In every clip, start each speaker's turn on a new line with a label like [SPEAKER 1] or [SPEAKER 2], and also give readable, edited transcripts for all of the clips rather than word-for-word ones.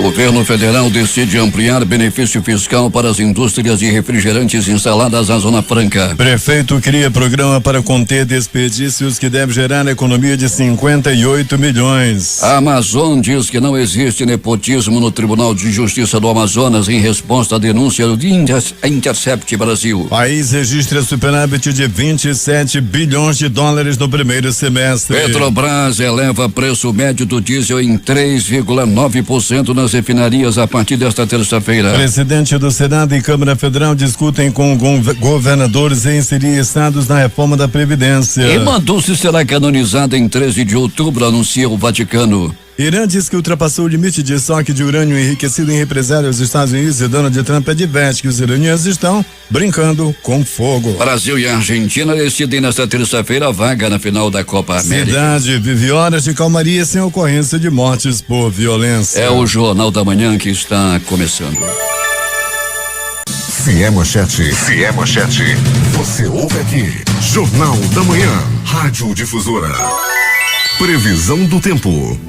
[SPEAKER 1] Governo federal decide ampliar benefício fiscal para as indústrias de refrigerantes instaladas na Zona Franca.
[SPEAKER 2] Prefeito cria programa para conter desperdícios que deve gerar economia de 58 milhões.
[SPEAKER 1] A Amazon diz que não existe nepotismo no Tribunal de Justiça do Amazonas em resposta à denúncia do Intercept Brasil.
[SPEAKER 2] País registra superávit de 27 bilhões de dólares no primeiro semestre.
[SPEAKER 1] Petrobras eleva preço médio do diesel em 3,9% nas refinarias a partir desta terça-feira.
[SPEAKER 2] Presidente do Senado e Câmara Federal discutem com governadores em inserir estados na reforma da Previdência.
[SPEAKER 1] Irmã Dulce será canonizada em 13 de outubro, anuncia o Vaticano.
[SPEAKER 2] Irã diz que ultrapassou o limite de estoque de urânio enriquecido em represália aos Estados Unidos e Donald Trump adverte que os iranianos estão brincando com fogo.
[SPEAKER 1] Brasil e Argentina decidem nesta terça-feira a vaga na final da Copa América.
[SPEAKER 2] Cidade vive horas de calmaria sem ocorrência de mortes por violência.
[SPEAKER 1] É o Jornal da Manhã que está começando.
[SPEAKER 3] Se é manchete, você ouve aqui. Jornal da Manhã, Rádio Difusora. Previsão do tempo.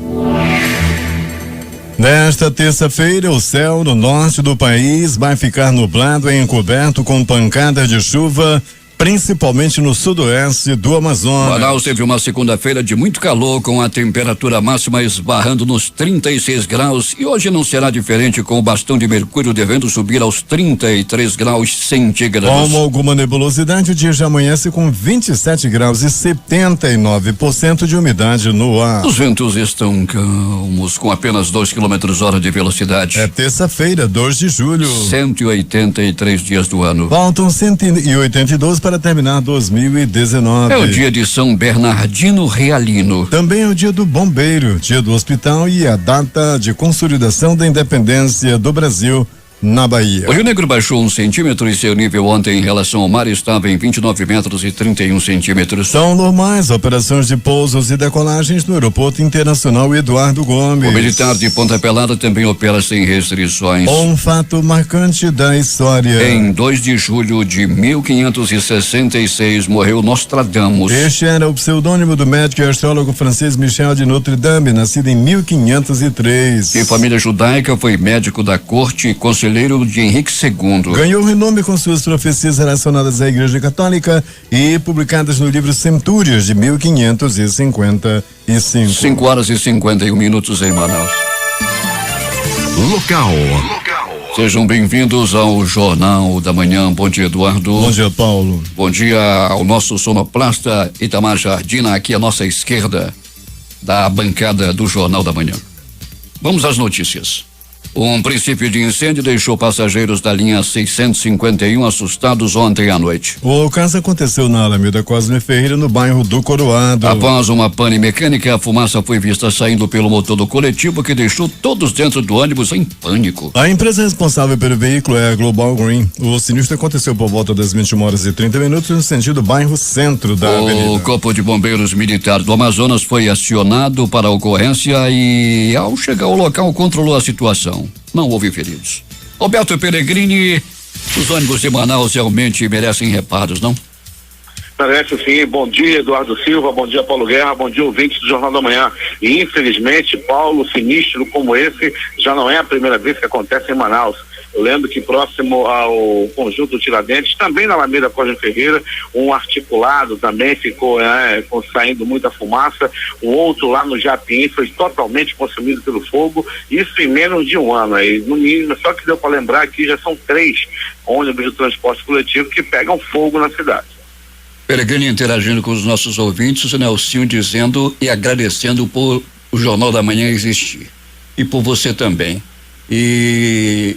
[SPEAKER 2] Nesta terça-feira, o céu no norte do país vai ficar nublado e encoberto com pancadas de chuva, principalmente no sudoeste do Amazonas.
[SPEAKER 1] Manaus teve uma segunda-feira de muito calor, com a temperatura máxima esbarrando nos 36 graus, e hoje não será diferente, com o bastão de mercúrio devendo subir aos 33 graus centígrados.
[SPEAKER 2] Com alguma nebulosidade, o dia já amanhece com 27 graus e 79% de umidade no ar.
[SPEAKER 1] Os ventos estão calmos, com apenas 2 km/h de velocidade.
[SPEAKER 2] É terça-feira, 2 de julho.
[SPEAKER 1] 183 dias do ano.
[SPEAKER 2] Faltam 182 para terminar 2019.
[SPEAKER 1] É o dia de São Bernardino Realino.
[SPEAKER 2] Também é o dia do bombeiro, dia do hospital e a data de consolidação da independência do Brasil na Bahia.
[SPEAKER 1] O Rio Negro baixou 1 centímetro e seu nível ontem em relação ao mar estava em 29 metros e 31 centímetros.
[SPEAKER 2] São normais operações de pousos e decolagens no Aeroporto Internacional Eduardo Gomes.
[SPEAKER 1] O militar de Ponta Pelada também opera sem restrições.
[SPEAKER 2] Um fato marcante da história.
[SPEAKER 1] Em 2 de julho de 1566 morreu Nostradamus.
[SPEAKER 2] Este era o pseudônimo do médico e astrólogo francês Michel de Notre Dame, nascido em 1503.
[SPEAKER 1] Em família judaica, foi médico da corte e conselheiro de Henrique II.
[SPEAKER 2] Ganhou renome com suas profecias relacionadas à Igreja Católica e publicadas no livro Centúrias de 1555.
[SPEAKER 1] 5h51 em Manaus.
[SPEAKER 3] Local.
[SPEAKER 1] Sejam bem-vindos ao Jornal da Manhã. Bom dia, Eduardo.
[SPEAKER 2] Bom dia, Paulo.
[SPEAKER 1] Bom dia ao nosso sonoplasta Itamar Jardina, aqui à nossa esquerda da bancada do Jornal da Manhã. Vamos às notícias. Um princípio de incêndio deixou passageiros da linha 651 assustados ontem à noite.
[SPEAKER 2] O caso aconteceu na Alameda Cosme Ferreira, no bairro do Coroado.
[SPEAKER 1] Após uma pane mecânica, a fumaça foi vista saindo pelo motor do coletivo, que deixou todos dentro do ônibus em pânico.
[SPEAKER 2] A empresa responsável pelo veículo é a Global Green. O sinistro aconteceu por volta das 21h30 no sentido bairro centro da avenida.
[SPEAKER 1] O Corpo de Bombeiros Militar do Amazonas foi acionado para a ocorrência e, ao chegar ao local, controlou a situação. Não houve feridos. Roberto Pellegrini, os ônibus de Manaus realmente merecem reparos, não?
[SPEAKER 4] Merece sim. Bom dia, Eduardo Silva, bom dia, Paulo Guerra, bom dia, ouvintes do Jornal da Manhã. E infelizmente, Paulo, sinistro como esse já não é a primeira vez que acontece em Manaus. Eu lembro que próximo ao conjunto Tiradentes, também na Alameda Cosme Ferreira, um articulado também ficou saindo muita fumaça. O outro lá no Japim foi totalmente consumido pelo fogo, isso em menos de um ano. Aí, no mínimo, só que deu para lembrar que já são 3 ônibus de transporte coletivo que pegam fogo na cidade.
[SPEAKER 1] Pellegrini interagindo com os nossos ouvintes, o Nelsinho dizendo e agradecendo por o Jornal da Manhã existir. E por você também. E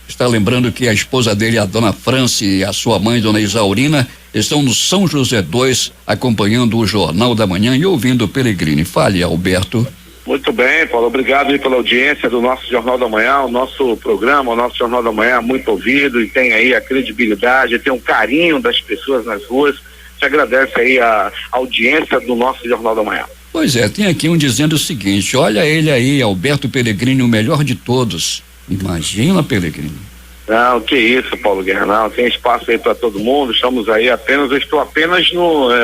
[SPEAKER 1] está lembrando que a esposa dele, a dona Franci, e a sua mãe, dona Isaurina, estão no São José 2, acompanhando o Jornal da Manhã e ouvindo o Pellegrini. Fale, Alberto.
[SPEAKER 4] Muito bem, Paulo, obrigado aí pela audiência do nosso Jornal da Manhã, o nosso programa, o nosso Jornal da Manhã muito ouvido e tem aí a credibilidade, tem um carinho das pessoas nas ruas. Te agradece aí a audiência do nosso Jornal da Manhã.
[SPEAKER 1] Pois é, tem aqui um dizendo o seguinte: olha ele aí, Alberto Pellegrini, o melhor de todos. Imagina, Pellegrini.
[SPEAKER 4] Não, que isso, Paulo Guerra, não, tem espaço aí para todo mundo, estamos aí eu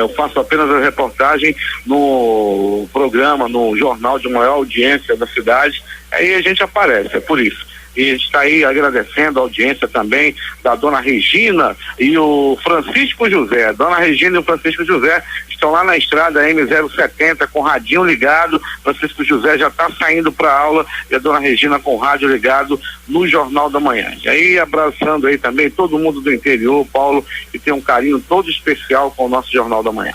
[SPEAKER 4] faço apenas a reportagem no programa, no jornal de maior audiência da cidade, aí a gente aparece, é por isso. E está aí agradecendo a audiência também da dona Regina e o Francisco José. A dona Regina e o Francisco José estão lá na estrada M070 com o radinho ligado. Francisco José já está saindo para aula e a dona Regina com o rádio ligado no Jornal da Manhã. E aí abraçando aí também todo mundo do interior, Paulo, que tem um carinho todo especial com o nosso Jornal da Manhã.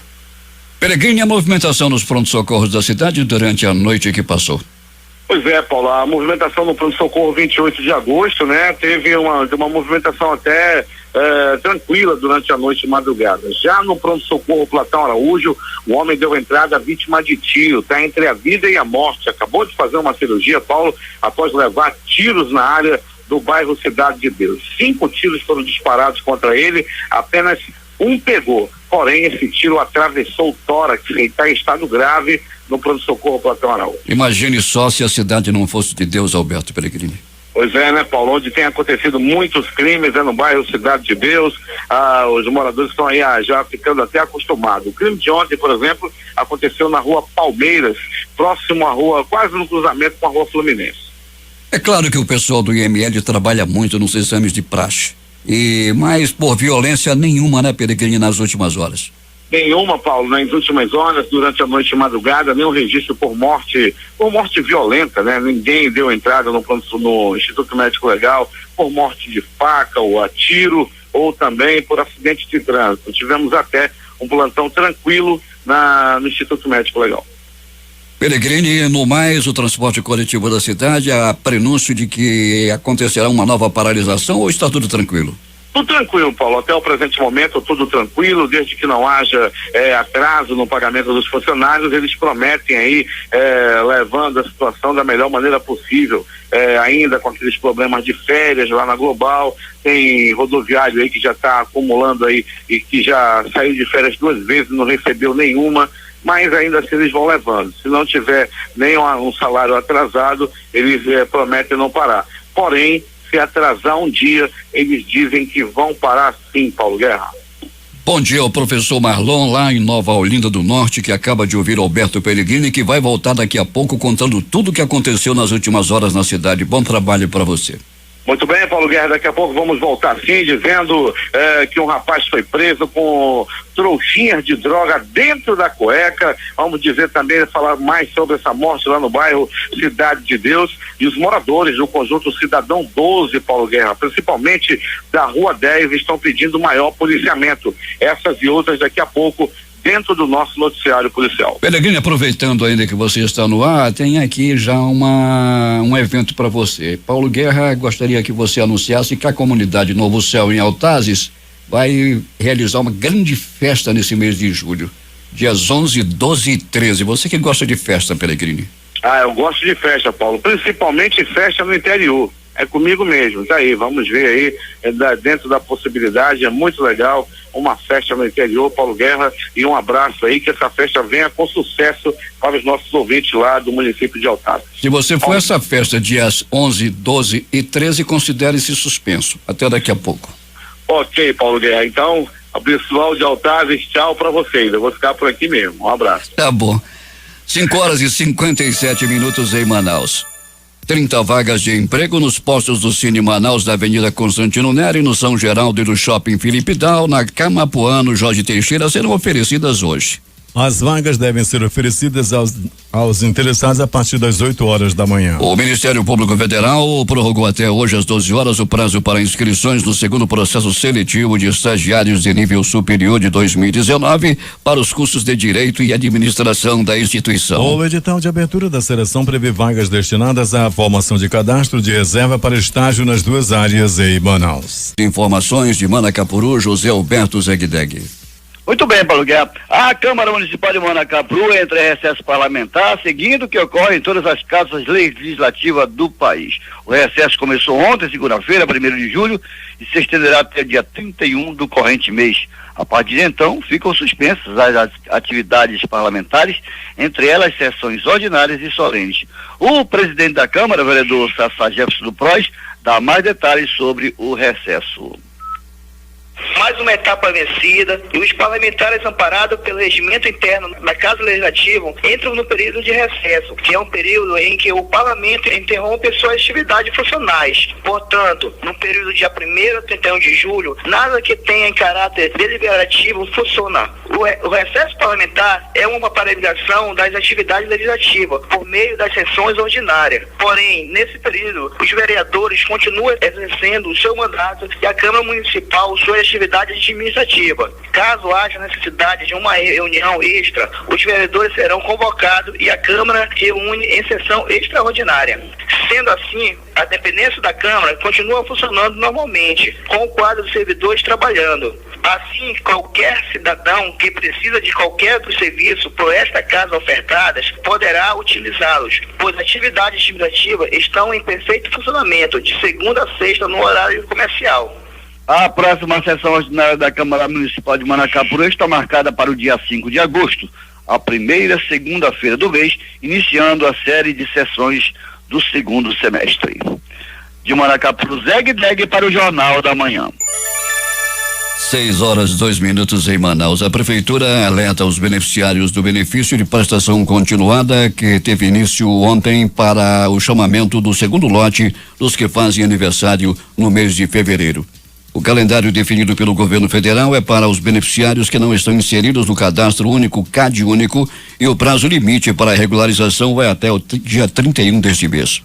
[SPEAKER 1] Peregrine, a movimentação nos pronto-socorros da cidade durante a noite que passou.
[SPEAKER 4] Pois é, Paulo, a movimentação no pronto-socorro 28 de agosto, né? Teve uma movimentação até tranquila durante a noite e madrugada. Já no pronto-socorro Platão Araújo, o homem deu entrada vítima de tiro, tá entre a vida e a morte. Acabou de fazer uma cirurgia, Paulo, após levar tiros na área do bairro Cidade de Deus. 5 tiros foram disparados contra ele, apenas um pegou. Porém, esse tiro atravessou o tórax e está em estado grave no pronto-socorro Platão Araújo.
[SPEAKER 1] Imagine só se a cidade não fosse de Deus, Alberto Peregrini.
[SPEAKER 4] Pois é, né, Paulo? Onde tem acontecido muitos crimes, no bairro Cidade de Deus, os moradores estão aí já ficando até acostumados. O crime de ontem, por exemplo, aconteceu na rua Palmeiras, próximo à rua, quase no cruzamento com a rua Fluminense. É
[SPEAKER 1] claro que o pessoal do IML trabalha muito nos exames de praxe, mas por violência nenhuma, né, Peregrini, nas últimas horas?
[SPEAKER 4] Nenhuma, Paulo, nas últimas horas, durante a noite e madrugada, nenhum registro por morte violenta, né? Ninguém deu entrada no Instituto Médico Legal por morte de faca ou a tiro ou também por acidente de trânsito. Tivemos até um plantão tranquilo no Instituto Médico Legal.
[SPEAKER 1] Peregrini, no mais, o transporte coletivo da cidade, há prenúncio de que acontecerá uma nova paralisação ou está tudo tranquilo?
[SPEAKER 4] Tudo tranquilo, Paulo, até o presente momento tudo tranquilo, desde que não haja atraso no pagamento dos funcionários, eles prometem aí levando a situação da melhor maneira possível, ainda com aqueles problemas de férias lá na Global, tem rodoviário aí que já está acumulando aí e que já saiu de férias 2 vezes, não recebeu nenhuma, mas ainda assim eles vão levando, se não tiver nem um salário atrasado, eles prometem não parar, porém, se atrasar um dia, eles dizem que vão parar sim, Paulo Guerra.
[SPEAKER 1] Bom dia ao professor Marlon, lá em Nova Olinda do Norte, que acaba de ouvir Alberto Peregrini, que vai voltar daqui a pouco contando tudo o que aconteceu nas últimas horas na cidade. Bom trabalho para você.
[SPEAKER 4] Muito bem, Paulo Guerra, daqui a pouco vamos voltar sim, dizendo que um rapaz foi preso com trouxinhas de droga dentro da cueca. Vamos dizer também, falar mais sobre essa morte lá no bairro Cidade de Deus e os moradores do conjunto Cidadão 12, Paulo Guerra, principalmente da Rua 10, estão pedindo maior policiamento. Essas e outras daqui a pouco dentro do nosso noticiário policial.
[SPEAKER 1] Peregrini, aproveitando ainda que você está no ar, tem aqui já um evento para você. Paulo Guerra gostaria que você anunciasse que a comunidade Novo Céu em Altazes vai realizar uma grande festa nesse mês de julho, dias 11, 12 e 13. Você que gosta de festa, Peregrini?
[SPEAKER 4] Eu gosto de festa, Paulo, principalmente festa no interior. É comigo mesmo, tá aí, vamos ver aí, dentro da possibilidade, é muito legal, uma festa no interior, Paulo Guerra, e um abraço aí, que essa festa venha com sucesso para os nossos ouvintes lá do município de Altazes.
[SPEAKER 1] Se você for essa festa dias 11, 12 e 13, considere-se suspenso, até daqui a pouco.
[SPEAKER 4] Ok, Paulo Guerra, então, o pessoal de Altazes, tchau para vocês, eu vou ficar por aqui mesmo, um abraço.
[SPEAKER 1] Tá bom, 5h57 em Manaus. 30 vagas de emprego nos postos do Cine Manaus da Avenida Constantino Neri, no São Geraldo e no Shopping Felipe Dal, na Camapuã, no Jorge Teixeira, serão oferecidas hoje.
[SPEAKER 2] As vagas devem ser oferecidas aos interessados a partir das 8 horas da manhã.
[SPEAKER 1] O Ministério Público Federal prorrogou até hoje às 12 horas o prazo para inscrições no segundo processo seletivo de estagiários de nível superior de 2019 para os cursos de Direito e Administração da instituição.
[SPEAKER 2] O edital de abertura da seleção prevê vagas destinadas à formação de cadastro de reserva para estágio nas 2 áreas em Manaus.
[SPEAKER 1] Informações de Manacapuru, José Alberto Zegdeg.
[SPEAKER 5] Muito bem, Paulo Guerra. A Câmara Municipal de Manacapuru entra em recesso parlamentar, seguindo o que ocorre em todas as casas legislativas do país. O recesso começou ontem, segunda-feira, 1º de julho, e se estenderá até dia 31 do corrente mês. A partir de então, ficam suspensas as atividades parlamentares, entre elas sessões ordinárias e solenes. O presidente da Câmara, o vereador Sassá Jefferson do PROS, dá mais detalhes sobre o recesso.
[SPEAKER 6] Mais uma etapa vencida e os parlamentares amparados pelo regimento interno da Casa Legislativa entram no período de recesso, que é um período em que o parlamento interrompe suas atividades funcionais. Portanto, no período de dia 1º a 31 de julho, nada que tenha em caráter deliberativo funciona. O recesso parlamentar é uma paralisação das atividades legislativas por meio das sessões ordinárias. Porém, nesse período, os vereadores continuam exercendo o seu mandato e a Câmara Municipal suas atividades administrativas. Caso haja necessidade de uma reunião extra, os vereadores serão convocados e a Câmara reúne em sessão extraordinária. Sendo assim, a dependência da Câmara continua funcionando normalmente, com o quadro de servidores trabalhando. Assim, qualquer cidadão que precisa de qualquer dos serviços por esta casa ofertadas poderá utilizá-los, pois atividades administrativas estão em perfeito funcionamento, de segunda a sexta no horário comercial.
[SPEAKER 5] A próxima sessão ordinária da Câmara Municipal de Manacapuru está marcada para o dia 5 de agosto, a primeira segunda-feira do mês, iniciando a série de sessões do segundo semestre. De Manacapuru, Zeg para o Jornal da Manhã.
[SPEAKER 1] 6h02 em Manaus. A prefeitura alerta os beneficiários do benefício de prestação continuada que teve início ontem para o chamamento do segundo lote dos que fazem aniversário no mês de fevereiro. O calendário definido pelo governo federal é para os beneficiários que não estão inseridos no cadastro único CAD único e o prazo limite para a regularização vai até o dia 31 deste mês.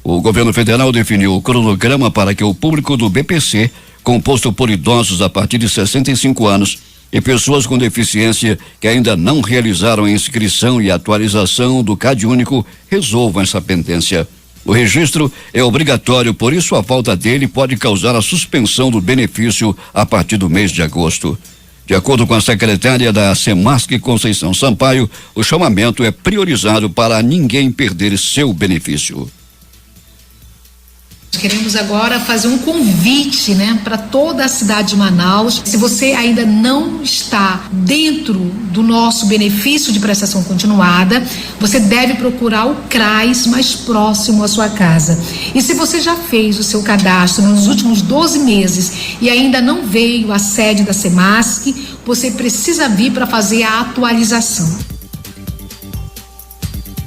[SPEAKER 1] O governo federal definiu o cronograma para que o público do BPC, composto por idosos a partir de 65 anos e pessoas com deficiência que ainda não realizaram a inscrição e atualização do CAD único, resolvam essa pendência. O registro é obrigatório, por isso a falta dele pode causar a suspensão do benefício a partir do mês de agosto. De acordo com a secretária da Semasc, Conceição Sampaio, o chamamento é priorizado para ninguém perder seu benefício.
[SPEAKER 7] Queremos agora fazer um convite, para toda a cidade de Manaus. Se você ainda não está dentro do nosso benefício de prestação continuada, você deve procurar o CRAS mais próximo à sua casa. E se você já fez o seu cadastro nos últimos 12 meses e ainda não veio à sede da Semasc, você precisa vir para fazer a atualização.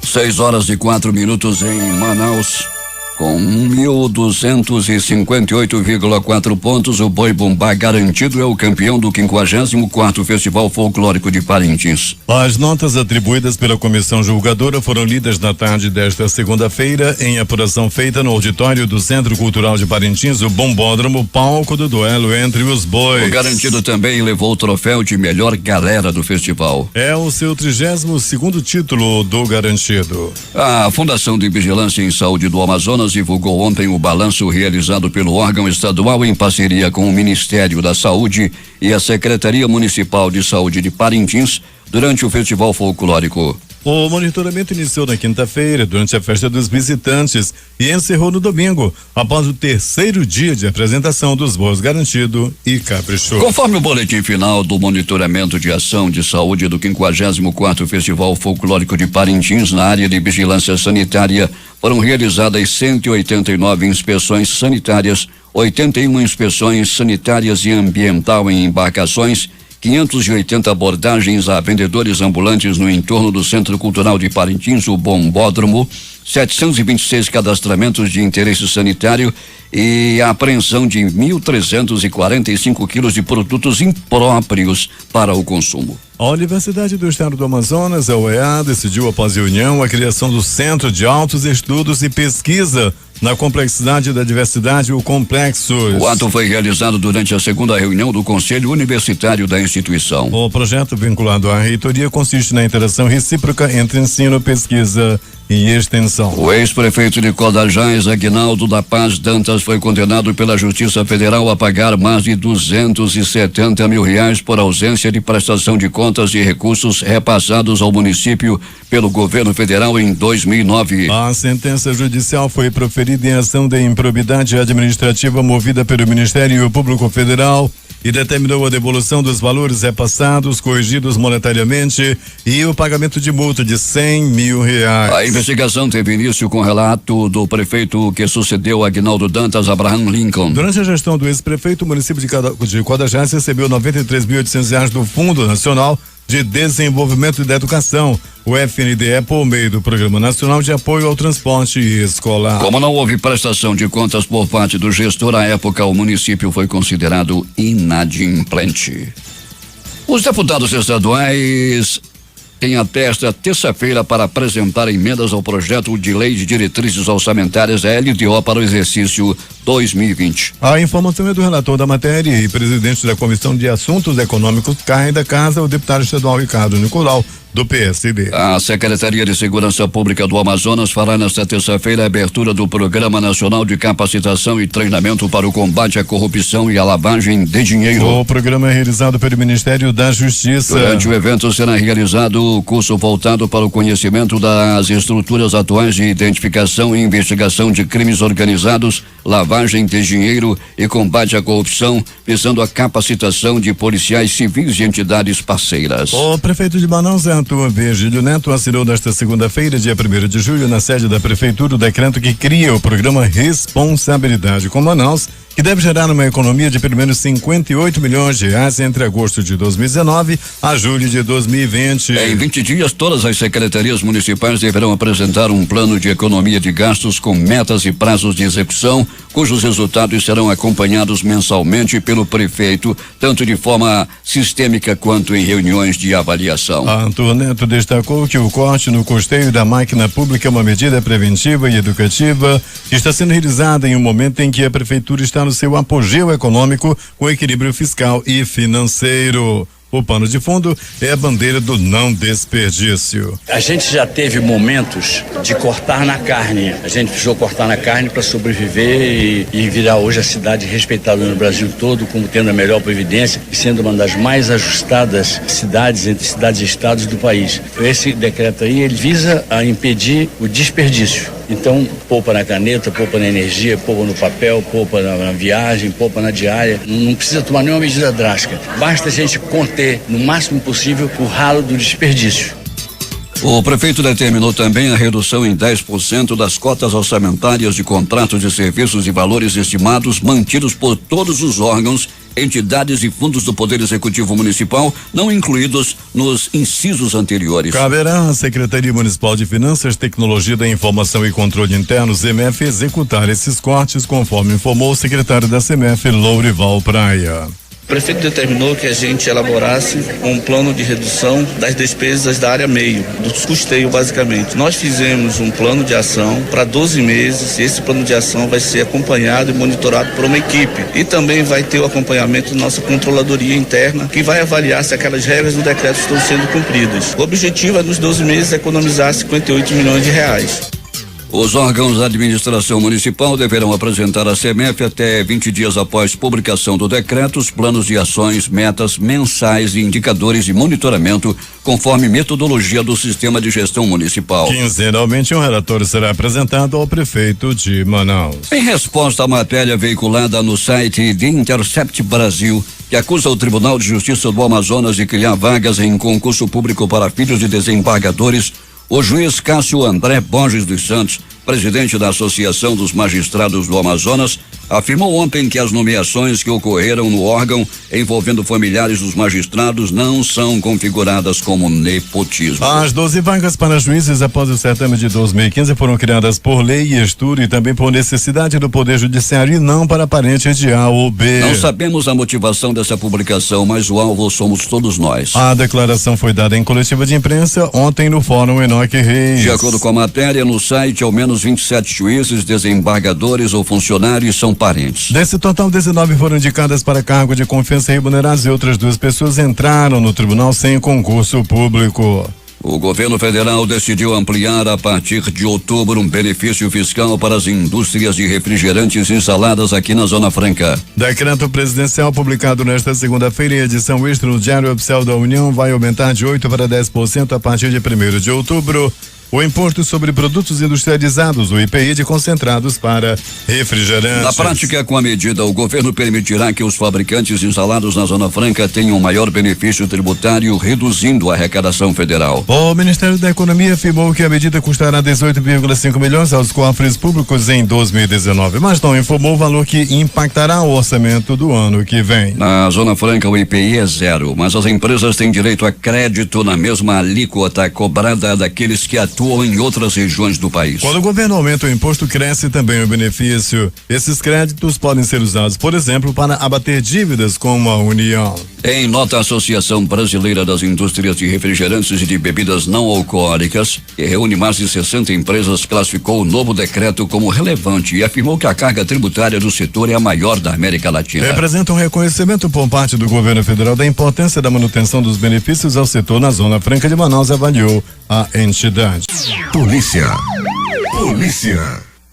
[SPEAKER 1] 6h04 em Manaus. Com 1.258,4 pontos, o Boi Bumbá garantido é o campeão do 54º Festival Folclórico de Parintins.
[SPEAKER 2] As notas atribuídas pela comissão julgadora foram lidas na tarde desta segunda-feira em apuração feita no auditório do Centro Cultural de Parintins, o Bombódromo, palco do duelo entre os bois.
[SPEAKER 1] O garantido também levou o troféu de melhor galera do festival.
[SPEAKER 2] É o seu 32º título do garantido.
[SPEAKER 1] A Fundação de Vigilância em Saúde do Amazonas divulgou ontem o balanço realizado pelo órgão estadual em parceria com o Ministério da Saúde e a Secretaria Municipal de Saúde de Parintins durante o Festival Folclórico.
[SPEAKER 2] O monitoramento iniciou na quinta-feira, durante a festa dos visitantes, e encerrou no domingo, após o terceiro dia de apresentação dos bois garantido e caprichoso.
[SPEAKER 1] Conforme o boletim final do monitoramento de ação de saúde do 54º Festival Folclórico de Parintins, na área de vigilância sanitária, foram realizadas 189 inspeções sanitárias, 81 inspeções sanitárias e ambiental em embarcações, 580 abordagens a vendedores ambulantes no entorno do Centro Cultural de Parintins, o Bombódromo, 726 cadastramentos de interesse sanitário e a apreensão de 1.345 quilos de produtos impróprios para o consumo.
[SPEAKER 2] A Universidade do Estado do Amazonas, a UEA, decidiu após reunião a criação do Centro de Altos Estudos e Pesquisa na Complexidade da Diversidade, o Complexos.
[SPEAKER 1] O ato foi realizado durante a segunda reunião do Conselho Universitário da instituição.
[SPEAKER 2] O projeto vinculado à reitoria consiste na interação recíproca entre ensino, pesquisa e extensão.
[SPEAKER 1] O ex-prefeito de Codajás, Aguinaldo da Paz Dantas, foi condenado pela Justiça Federal a pagar mais de R$270 mil por ausência de prestação de contas e recursos repassados ao município pelo governo federal em 2009.
[SPEAKER 2] A sentença judicial foi proferida em ação de improbidade administrativa movida pelo Ministério Público Federal e determinou a devolução dos valores repassados, corrigidos monetariamente e o pagamento de multa de R$100 mil.
[SPEAKER 1] A investigação teve início com relato do prefeito que sucedeu Aguinaldo Dantas Abraham Lincoln.
[SPEAKER 2] Durante a gestão do ex-prefeito, o município de Codajás recebeu R$93.800 do Fundo Nacional de Desenvolvimento da Educação, o FNDE, por meio do Programa Nacional de Apoio ao Transporte Escolar.
[SPEAKER 1] Como não houve prestação de contas por parte do gestor, à época o município foi considerado inadimplente. Os deputados estaduais têm até esta terça-feira para apresentar emendas ao projeto de lei de diretrizes orçamentárias da LDO para o exercício 2020.
[SPEAKER 2] A informação é do relator da matéria e presidente da Comissão de Assuntos Econômicos CAI da Casa, o deputado estadual Ricardo Nicolau, do PSD.
[SPEAKER 1] A Secretaria de Segurança Pública do Amazonas fará nesta terça-feira a abertura do Programa Nacional de Capacitação e Treinamento para o Combate à Corrupção e à Lavagem de Dinheiro.
[SPEAKER 2] O programa é realizado pelo Ministério da Justiça.
[SPEAKER 1] Durante o evento será realizado o curso voltado para o conhecimento das estruturas atuais de identificação e investigação de crimes organizados, lavagem de dinheiro e combate à corrupção, visando a capacitação de policiais civis e entidades parceiras.
[SPEAKER 2] O prefeito de Manaus, Virgílio Neto, assinou nesta segunda-feira, dia 1º de julho, na sede da prefeitura, o decreto que cria o programa Responsabilidade com Manaus, que deve gerar uma economia de pelo menos R$58 milhões entre agosto de 2019 a julho de 2020.
[SPEAKER 1] Em 20 dias, todas as secretarias municipais deverão apresentar um plano de economia de gastos com metas e prazos de execução, cujos resultados serão acompanhados mensalmente pelo prefeito, tanto de forma sistêmica quanto em reuniões de avaliação.
[SPEAKER 2] Arthur Neto destacou que o corte no custeio da máquina pública é uma medida preventiva e educativa que está sendo realizada em um momento em que a prefeitura está no seu apogeu econômico com equilíbrio fiscal e financeiro. O pano de fundo é a bandeira do não desperdício.
[SPEAKER 8] A gente já teve momentos de cortar na carne. A gente precisou cortar na carne para sobreviver e virar hoje a cidade respeitada no Brasil todo, como tendo a melhor previdência e sendo uma das mais ajustadas cidades entre cidades e estados do país. Esse decreto aí, ele visa a impedir o desperdício. Então, poupa na caneta, poupa na energia, poupa no papel, poupa na viagem, poupa na diária. Não precisa tomar nenhuma medida drástica. Basta a gente conter, no máximo possível, o ralo do desperdício.
[SPEAKER 1] O prefeito determinou também a redução em 10% das cotas orçamentárias de contratos de serviços e valores estimados mantidos por todos os órgãos, entidades e fundos do Poder Executivo Municipal, não incluídos nos incisos anteriores.
[SPEAKER 2] Caberá à Secretaria Municipal de Finanças, Tecnologia da Informação e Controle Interno, CEMEF, executar esses cortes, conforme informou o secretário da CEMEF, Lourival Praia.
[SPEAKER 9] O prefeito determinou que a gente elaborasse um plano de redução das despesas da área meio, do custeio basicamente. Nós fizemos um plano de ação para 12 meses e esse plano de ação vai ser acompanhado e monitorado por uma equipe. E também vai ter o acompanhamento da nossa controladoria interna, que vai avaliar se aquelas regras do decreto estão sendo cumpridas. O objetivo é nos 12 meses economizar R$58 milhões.
[SPEAKER 1] Os órgãos da administração municipal deverão apresentar à CEMEF até 20 dias após publicação do decreto os planos de ações, metas mensais e indicadores de monitoramento conforme metodologia do sistema de gestão municipal.
[SPEAKER 2] Quinzenalmente, um relatório será apresentado ao prefeito de Manaus.
[SPEAKER 1] Em resposta à matéria veiculada no site The Intercept Brasil, que acusa o Tribunal de Justiça do Amazonas de criar vagas em concurso público para filhos de desembargadores, o juiz Cássio André Borges dos Santos, presidente da Associação dos Magistrados do Amazonas, afirmou ontem que as nomeações que ocorreram no órgão envolvendo familiares dos magistrados não são configuradas como nepotismo.
[SPEAKER 2] As 12 vagas para juízes após o certame de 2015 foram criadas por lei e estudo e também por necessidade do Poder Judiciário e não para parentes de A ou B.
[SPEAKER 1] Não sabemos a motivação dessa publicação, mas o alvo somos todos nós.
[SPEAKER 2] A declaração foi dada em coletiva de imprensa ontem no Fórum Enoque Reis.
[SPEAKER 1] De acordo com a matéria, no site, ao menos 27 juízes, desembargadores ou funcionários são parentes.
[SPEAKER 2] Desse total, 19 foram indicadas para cargo de confiança remunerados e outras 2 pessoas entraram no tribunal sem concurso público.
[SPEAKER 1] O governo federal decidiu ampliar a partir de outubro um benefício fiscal para as indústrias de refrigerantes instaladas aqui na Zona Franca.
[SPEAKER 2] Decreto presidencial publicado nesta segunda-feira em edição extra no Diário Oficial da União vai aumentar de 8% para 10% a partir de 1º de outubro o Imposto sobre Produtos Industrializados, o IPI, de concentrados para refrigerantes.
[SPEAKER 1] Na prática, com a medida, o governo permitirá que os fabricantes instalados na Zona Franca tenham maior benefício tributário, reduzindo a arrecadação federal.
[SPEAKER 2] O Ministério da Economia afirmou que a medida custará 18,5 milhões aos cofres públicos em 2019, mas não informou o valor que impactará o orçamento do ano que vem.
[SPEAKER 1] Na Zona Franca, o IPI é zero, mas as empresas têm direito a crédito na mesma alíquota cobrada daqueles que atuam em outras regiões do país.
[SPEAKER 2] Quando o governo aumenta o imposto, cresce também o benefício. Esses créditos podem ser usados, por exemplo, para abater dívidas com a União.
[SPEAKER 1] Em nota, a Associação Brasileira das Indústrias de Refrigerantes e de Bebidas Não Alcoólicas, que reúne mais de 60 empresas, classificou o novo decreto como relevante e afirmou que a carga tributária do setor é a maior da América Latina.
[SPEAKER 2] Representa um reconhecimento por parte do governo federal da importância da manutenção dos benefícios ao setor na Zona Franca de Manaus, avaliou a entidade.
[SPEAKER 3] Polícia.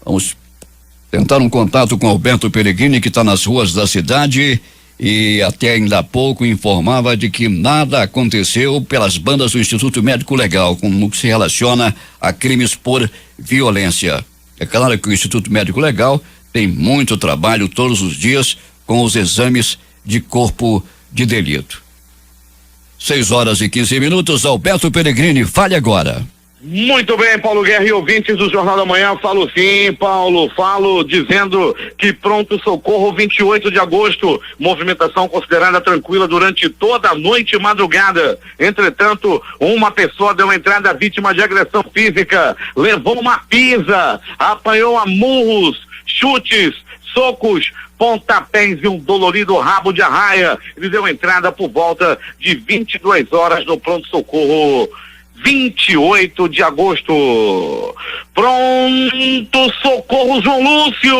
[SPEAKER 1] Vamos tentar um contato com Alberto Peregrini, que está nas ruas da cidade e até ainda há pouco informava de que nada aconteceu pelas bandas do Instituto Médico Legal, como que se relaciona a crimes por violência. É claro que o Instituto Médico Legal tem muito trabalho todos os dias com os exames de corpo de delito. 6h15, Alberto Peregrini, fale agora.
[SPEAKER 4] Muito bem, Paulo Guerra e ouvintes do Jornal da Manhã, falo sim, Paulo, falo dizendo que pronto socorro 28 de agosto, movimentação considerada tranquila durante toda a noite e madrugada. Entretanto, uma pessoa deu entrada vítima de agressão física, levou uma pisa, apanhou a murros, chutes, socos, pontapés e um dolorido rabo de arraia. Ele deu entrada por volta de 22 horas no pronto-socorro 28 de agosto. Pronto socorro João Lúcio,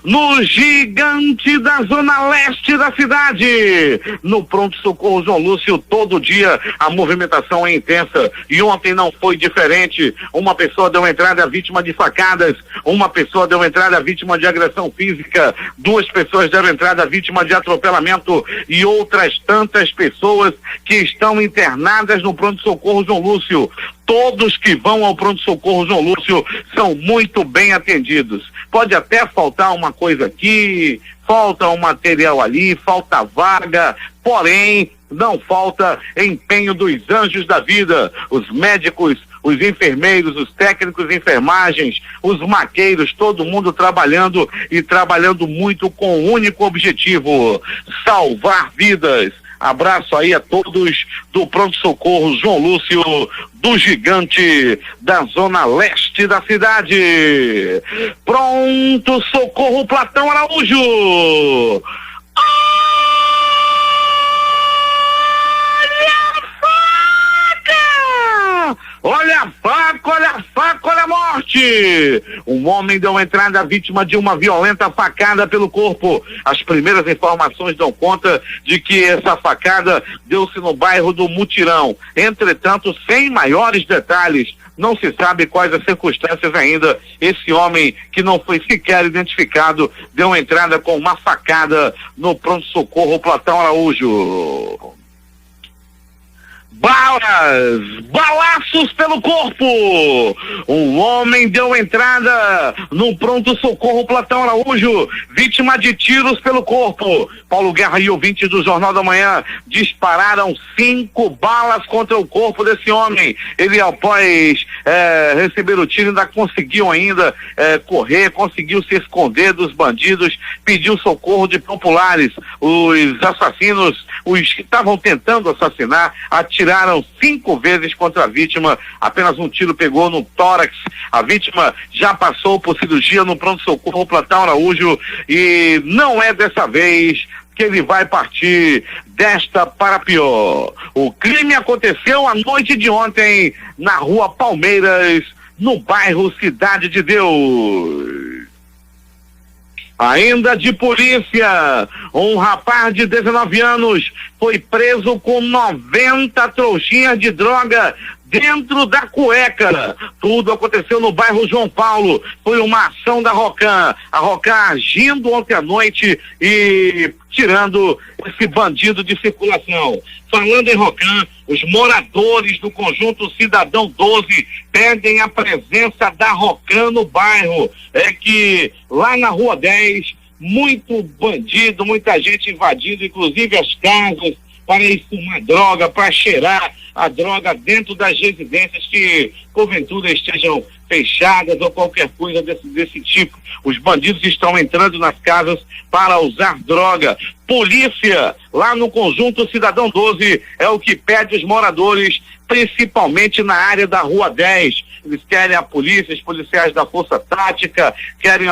[SPEAKER 4] no Gigante da Zona Leste da cidade. No pronto socorro João Lúcio, todo dia a movimentação é intensa e ontem não foi diferente. Uma pessoa deu entrada vítima de facadas, uma pessoa deu entrada vítima de agressão física, 2 pessoas deram entrada vítima de atropelamento e outras tantas pessoas que estão internadas no pronto socorro João Lúcio. Todos que vão ao pronto-socorro João Lúcio são muito bem atendidos. Pode até faltar uma coisa aqui, falta um material ali, falta vaga, porém não falta empenho dos anjos da vida, os médicos, os enfermeiros, os técnicos de enfermagens, os maqueiros, todo mundo trabalhando e trabalhando muito com o único objetivo: salvar vidas. Abraço aí a todos do pronto-socorro João Lúcio, do Gigante da Zona Leste da cidade. Pronto-socorro Platão Araújo. Olha a faca, olha a faca, olha a morte! Um homem deu entrada vítima de uma violenta facada pelo corpo. As primeiras informações dão conta de que essa facada deu-se no bairro do Mutirão. Entretanto, sem maiores detalhes, não se sabe quais as circunstâncias ainda. Esse homem, que não foi sequer identificado, deu entrada com uma facada no pronto-socorro Platão Araújo. Balaços pelo corpo. Um homem deu entrada no pronto-socorro Platão Araújo, vítima de tiros pelo corpo. Paulo Guerra e ouvintes do Jornal da Manhã dispararam 5 balas contra o corpo desse homem. Ele, após receber o tiro, ainda conseguiu correr, conseguiu se esconder dos bandidos, pediu socorro de populares. Os assassinos, os que estavam tentando assassinar, atiraram 5 vezes contra a vítima. Apenas um tiro pegou no tórax. A vítima já passou por cirurgia no pronto-socorro Platão Araújo e não é dessa vez que ele vai partir desta para pior. O crime aconteceu à noite de ontem na Rua Palmeiras, no bairro Cidade de Deus. Ainda de polícia, um rapaz de 19 anos foi preso com 90 trouxinhas de droga dentro da cueca. Tudo aconteceu no bairro João Paulo. Foi uma ação da Rocan. A Rocan agindo ontem à noite e tirando esse bandido de circulação. Falando em Rocan, os moradores do Conjunto Cidadão 12 pedem a presença da Rocan no bairro. É que lá na Rua 10, muito bandido, muita gente invadindo, inclusive as casas, para ir fumar droga, para cheirar a droga dentro das residências que porventura estejam fechadas ou qualquer coisa desse tipo. Os bandidos estão entrando nas casas para usar droga. Polícia, lá no Conjunto Cidadão 12, é o que pede os moradores, principalmente na área da Rua 10. Eles querem a polícia, os policiais da Força Tática, querem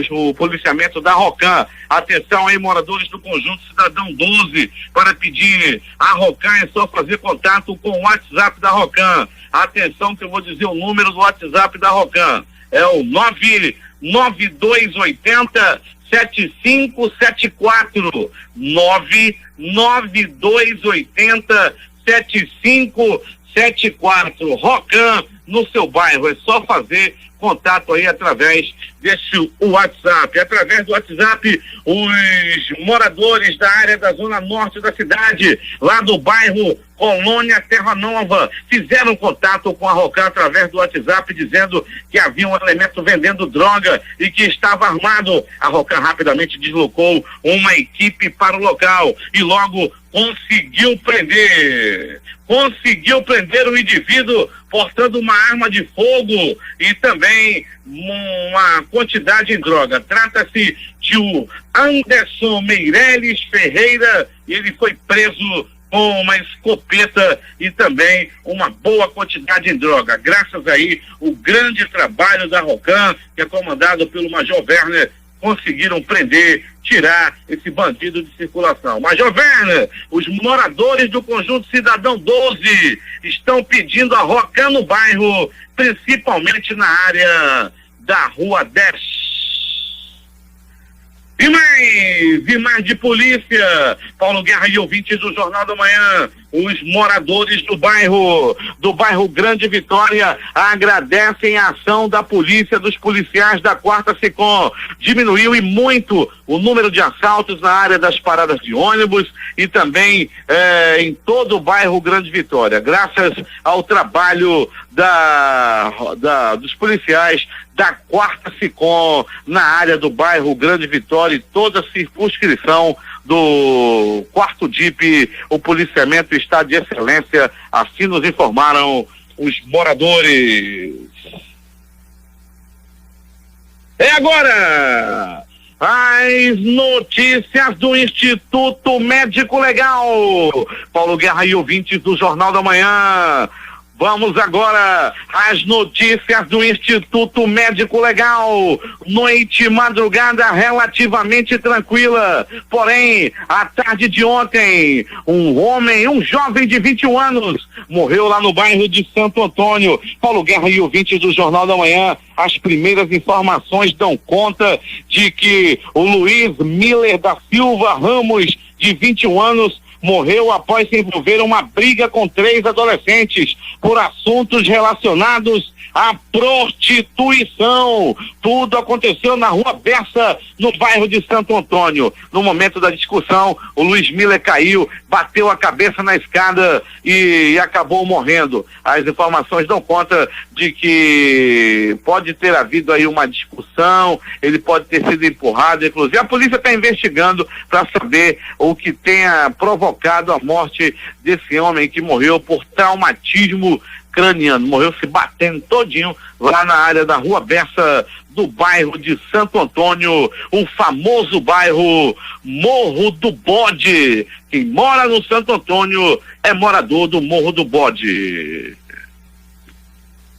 [SPEAKER 4] o policiamento da Rocan. Atenção aí, moradores do Conjunto Cidadão 12, para pedir a Rocan é só fazer contato com o WhatsApp da Rocan. Atenção que eu vou dizer o número do WhatsApp da Rocan. É o 99280 7574 99280 7574. Rocan no seu bairro, é só fazer contato aí através desse WhatsApp. Através do WhatsApp, os moradores da área da zona norte da cidade, lá do bairro Colônia Terra Nova, fizeram contato com a Rocan através do WhatsApp, dizendo que havia um elemento vendendo droga e que estava armado. A Rocan rapidamente deslocou uma equipe para o local e logo conseguiu prender o indivíduo portando uma arma de fogo e também uma quantidade de droga. Trata-se de o Anderson Meireles Ferreira e ele foi preso com uma escopeta e também uma boa quantidade de droga. Graças aí o grande trabalho da Rocan, que é comandado pelo Major Werner, conseguiram prender, tirar esse bandido de circulação. Major Werner, os moradores do Conjunto Cidadão 12 estão pedindo a Rocan no bairro, principalmente na área da Rua 10. E mais de polícia, Paulo Guerra e ouvintes do Jornal da Manhã, os moradores do bairro Grande Vitória agradecem a ação da polícia, dos policiais da 4ª SECOM. Diminuiu e muito o número de assaltos na área das paradas de ônibus e também em todo o bairro Grande Vitória, graças ao trabalho dos policiais da 4ª SECOM na área do bairro Grande Vitória e toda a circunscrição do 4º DIP. O policiamento está de excelência, assim nos informaram os moradores. É agora as notícias do Instituto Médico Legal. Paulo Guerra e ouvintes do Jornal da Manhã. Vamos agora às notícias do Instituto Médico Legal. Noite e madrugada relativamente tranquila. Porém, à tarde de ontem, um jovem de 21 anos, morreu lá no bairro de Santo Antônio. Paulo Guerra e ouvintes do Jornal da Manhã, as primeiras informações dão conta de que o Luiz Miller da Silva Ramos, de 21 anos, morreu após se envolver uma briga com 3 adolescentes por assuntos relacionados à prostituição. Tudo aconteceu na Rua Bessa, no bairro de Santo Antônio. No momento da discussão, o Luiz Miller caiu, bateu a cabeça na escada e acabou morrendo. As informações dão conta de que pode ter havido aí uma discussão, ele pode ter sido empurrado, inclusive a polícia está investigando para saber o que tenha provocado a morte desse homem que morreu por traumatismo craniano, morreu se batendo todinho lá na área da Rua Bessa do bairro de Santo Antônio, o famoso bairro Morro do Bode. Quem mora no Santo Antônio é morador do Morro do Bode.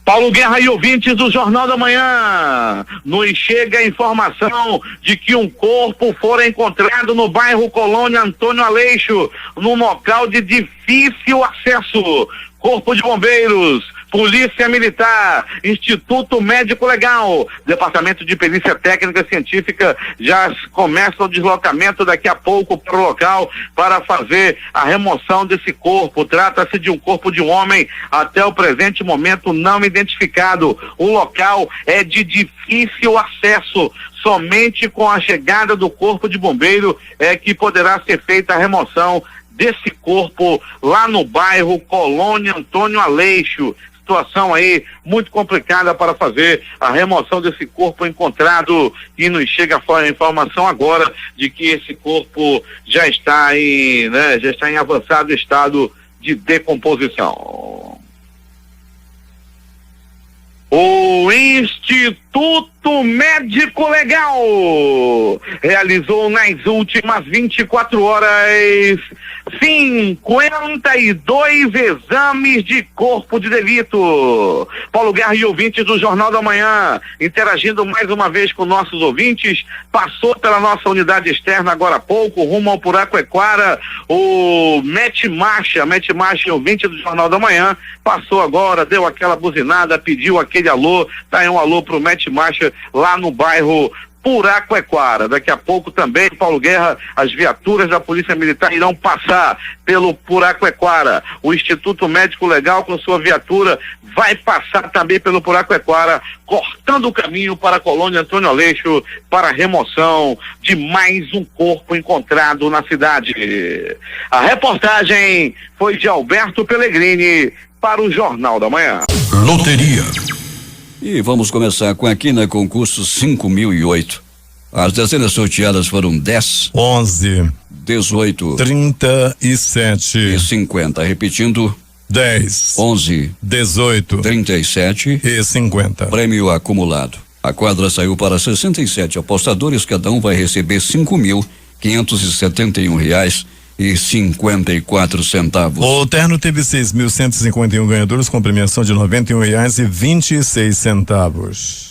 [SPEAKER 4] Paulo Guerra e ouvintes do Jornal da Manhã, nos chega a informação de que um corpo fora encontrado no bairro Colônia Antônio Aleixo, num local de difícil acesso. Corpo de Bombeiros, Polícia Militar, Instituto Médico Legal, Departamento de Perícia Técnica Científica já começa o deslocamento daqui a pouco para o local para fazer a remoção desse corpo. Trata-se de um corpo de um homem até o presente momento não identificado. O local é de difícil acesso. Somente com a chegada do corpo de bombeiro é que poderá ser feita a remoção desse corpo lá no bairro Colônia Antônio Aleixo. Situação aí muito complicada para fazer a remoção desse corpo encontrado, e nos chega a informação agora de que esse corpo já está em avançado estado de decomposição. O Instituto Médico Legal realizou nas últimas 24 horas 52 exames de corpo de delito. Paulo Guerra e ouvintes do Jornal da Manhã, interagindo mais uma vez com nossos ouvintes, passou pela nossa unidade externa agora há pouco, rumo ao Puraquequara, o Mete Marcha, ouvinte do Jornal da Manhã, passou agora, deu aquela buzinada, pediu aquele alô, tá aí um alô pro Mete Marcha lá no bairro Puraquequara. Daqui a pouco também, Paulo Guerra, as viaturas da Polícia Militar irão passar pelo Puraquequara. O Instituto Médico Legal, com sua viatura, vai passar também pelo Puraquequara, cortando o caminho para a Colônia Antônio Aleixo para a remoção de mais um corpo encontrado na cidade. A reportagem foi de Alberto Pellegrini para o Jornal da Manhã.
[SPEAKER 3] Loteria.
[SPEAKER 1] E vamos começar com a Quina Concurso 5008. As dezenas sorteadas foram 10,
[SPEAKER 2] 11,
[SPEAKER 1] 18,
[SPEAKER 2] 37
[SPEAKER 1] e 50. Repetindo:
[SPEAKER 2] 10,
[SPEAKER 1] 11,
[SPEAKER 2] 18
[SPEAKER 1] 37
[SPEAKER 2] e 50.
[SPEAKER 1] Prêmio acumulado. A quadra saiu para 67 apostadores, cada um vai receber R$5.571,54.
[SPEAKER 2] O terno teve 6.151 ganhadores com premiação de R$91,26.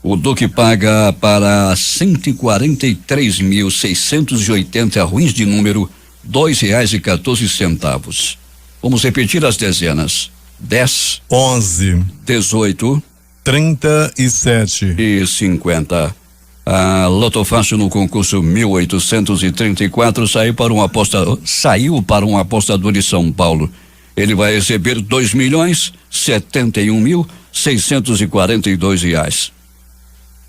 [SPEAKER 1] O Duque paga para 143.680 ruins de número R$2,14. Vamos repetir as dezenas: 10,
[SPEAKER 2] 11,
[SPEAKER 1] 18,
[SPEAKER 2] 37
[SPEAKER 1] e 50. A Loto Fácil no concurso 1834 saiu para um apostador de São Paulo. Ele vai receber R$2.071.642.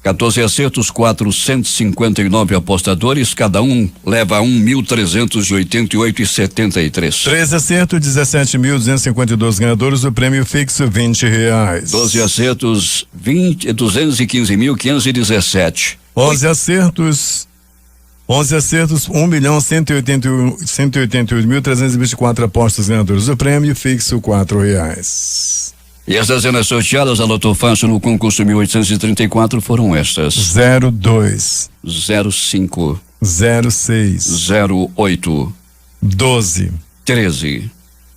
[SPEAKER 1] 14 acertos, 459 apostadores, cada um leva R$1.388,73.
[SPEAKER 2] 13 acertos, 17.252 ganhadores, o prêmio fixo R$20.
[SPEAKER 1] 12 acertos, 215.517.
[SPEAKER 2] 11 acertos, 1.188.324 apostas ganhadores, o prêmio fixo R$4.
[SPEAKER 1] E as dezenas sorteadas a Loto Fácil no concurso 1834 foram estas:
[SPEAKER 2] 02,
[SPEAKER 1] 05,
[SPEAKER 2] 06,
[SPEAKER 1] 08,
[SPEAKER 2] 12,
[SPEAKER 1] 13,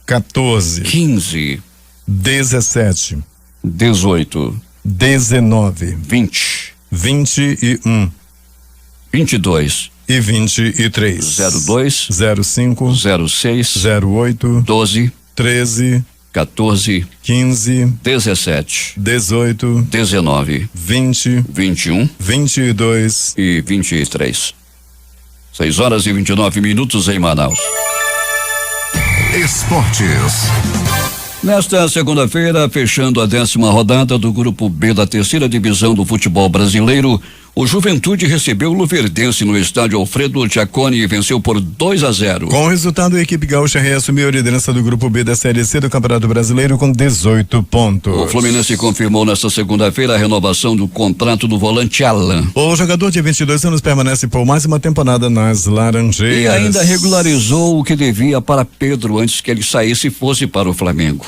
[SPEAKER 2] 14,
[SPEAKER 1] 15,
[SPEAKER 2] 17,
[SPEAKER 1] 18,
[SPEAKER 2] 19,
[SPEAKER 1] 20,
[SPEAKER 2] 21,
[SPEAKER 1] 22
[SPEAKER 2] e 23,
[SPEAKER 1] 02,
[SPEAKER 2] 05,
[SPEAKER 1] 06,
[SPEAKER 2] 08,
[SPEAKER 1] 12,
[SPEAKER 2] 13,
[SPEAKER 1] 14,
[SPEAKER 2] 15,
[SPEAKER 1] 17,
[SPEAKER 2] 18,
[SPEAKER 1] 19,
[SPEAKER 2] 20,
[SPEAKER 1] 21,
[SPEAKER 2] 22
[SPEAKER 1] e 23. 6h29 em Manaus.
[SPEAKER 3] Esportes.
[SPEAKER 1] Nesta segunda-feira, fechando a 10ª rodada do Grupo B da 3ª Divisão do Futebol Brasileiro, o Juventude recebeu o Luverdense no estádio Alfredo Giaconi e venceu por 2-0.
[SPEAKER 2] Com o resultado, a equipe gaúcha reassumiu a liderança do Grupo B da Série C do Campeonato Brasileiro com 18 pontos.
[SPEAKER 1] O Fluminense confirmou nesta segunda-feira a renovação do contrato do volante Alan.
[SPEAKER 2] O jogador de 22 anos permanece por mais uma temporada nas Laranjeiras.
[SPEAKER 1] E ainda regularizou o que devia para Pedro antes que ele saísse e fosse para o Flamengo.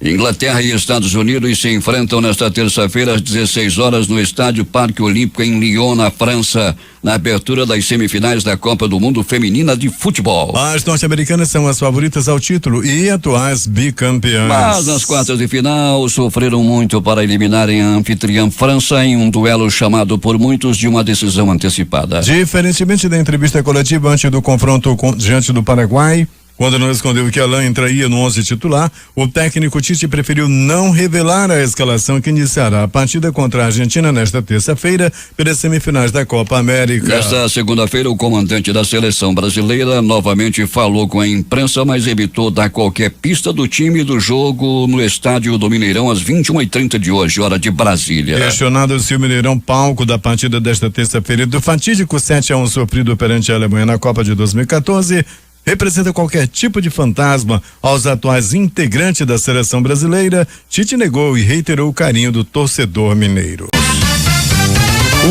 [SPEAKER 1] Inglaterra e Estados Unidos se enfrentam nesta terça-feira às 16 horas no estádio Parque Olímpico em Lyon, na França, na abertura das semifinais da Copa do Mundo Feminina de Futebol.
[SPEAKER 2] As norte-americanas são as favoritas ao título e atuais bicampeãs.
[SPEAKER 1] Mas nas quartas de final sofreram muito para eliminarem a anfitriã França em um duelo chamado por muitos de uma decisão antecipada.
[SPEAKER 2] Diferentemente da entrevista coletiva antes do confronto diante do Paraguai, Quando não escondeu que Alain entraria no 11 titular, o técnico Tite preferiu não revelar a escalação que iniciará a partida contra a Argentina nesta terça-feira pelas semifinais da Copa América.
[SPEAKER 1] Nesta segunda-feira, o comandante da seleção brasileira novamente falou com a imprensa, mas evitou dar qualquer pista do time do jogo no estádio do Mineirão às 21h30 de hoje, hora de Brasília.
[SPEAKER 2] Questionado se o Mineirão, palco da partida desta terça-feira do fatídico 7-1 sofrido perante a Alemanha na Copa de 2014, representa qualquer tipo de fantasma aos atuais integrantes da seleção brasileira, Tite negou e reiterou o carinho do torcedor mineiro.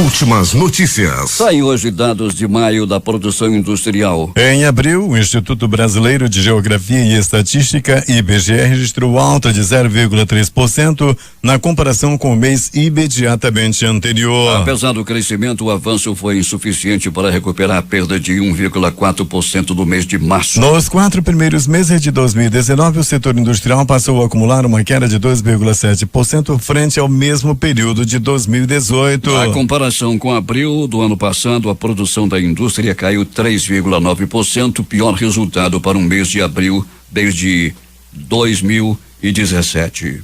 [SPEAKER 3] Últimas notícias.
[SPEAKER 1] Saem hoje dados de maio da produção industrial.
[SPEAKER 2] Em abril, o Instituto Brasileiro de Geografia e Estatística, IBGE, registrou alta de 0,3% na comparação com o mês imediatamente anterior.
[SPEAKER 1] Apesar do crescimento, o avanço foi insuficiente para recuperar a perda de 1,4% do mês de março.
[SPEAKER 2] Nos 4 primeiros meses de 2019, o setor industrial passou a acumular uma queda de 2,7% frente ao mesmo período de 2018.
[SPEAKER 1] A comparação com abril do ano passado, a produção da indústria caiu 3,9%, pior resultado para um mês de abril desde 2017.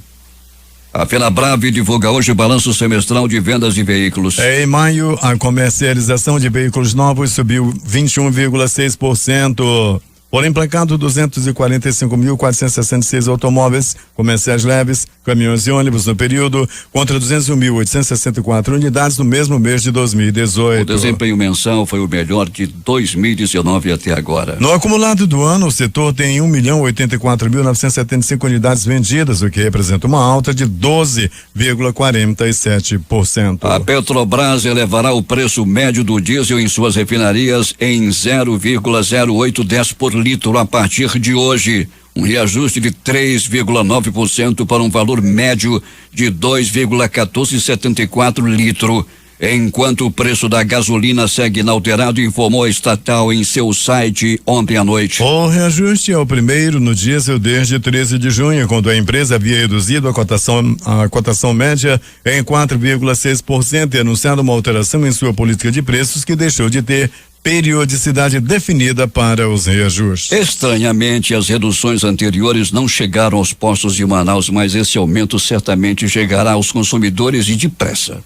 [SPEAKER 1] A Fenabrave divulga hoje o balanço semestral de vendas de veículos.
[SPEAKER 2] Em maio, a comercialização de veículos novos subiu 21,6%. Foram emplacados 245.466 automóveis comerciais leves, caminhões e ônibus no período, contra 201.864 unidades no mesmo mês de 2018.
[SPEAKER 1] O desempenho mensal foi o melhor de 2019 até agora.
[SPEAKER 2] No acumulado do ano, o setor tem 1.084.975 unidades vendidas, o que representa uma alta de 12,47%.
[SPEAKER 1] A Petrobras elevará o preço médio do diesel em suas refinarias em 0,0810 por litro a partir de hoje, um reajuste de 3,9% para um valor médio de 2,1474 litro, enquanto o preço da gasolina segue inalterado, informou a estatal em seu site ontem à noite.
[SPEAKER 2] O reajuste é o primeiro no diesel desde 13 de junho, quando a empresa havia reduzido a cotação média em 4,6% e anunciado uma alteração em sua política de preços que deixou de ter periodicidade definida para os reajustes.
[SPEAKER 1] Estranhamente, as reduções anteriores não chegaram aos postos de Manaus, mas esse aumento certamente chegará aos consumidores e depressa.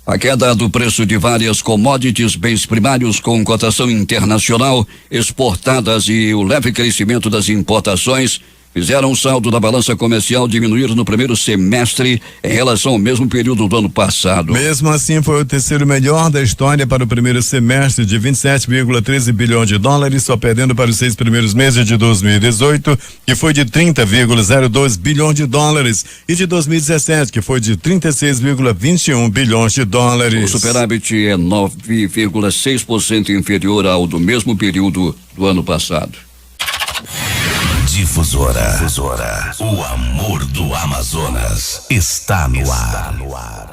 [SPEAKER 1] A queda do preço de várias commodities, bens primários com cotação internacional, exportadas e o leve crescimento das importações fizeram o saldo da balança comercial diminuir no primeiro semestre em relação ao mesmo período do ano passado.
[SPEAKER 2] Mesmo assim, foi o terceiro melhor da história para o primeiro semestre, de 27,13 bilhões de dólares, só perdendo para os 6 primeiros meses de 2018, que foi de 30,02 bilhões de dólares, e de 2017, que foi de 36,21 bilhões de dólares.
[SPEAKER 1] O superávit é 9,6% inferior ao do mesmo período do ano passado.
[SPEAKER 10] Difusora. O amor do Amazonas está no ar.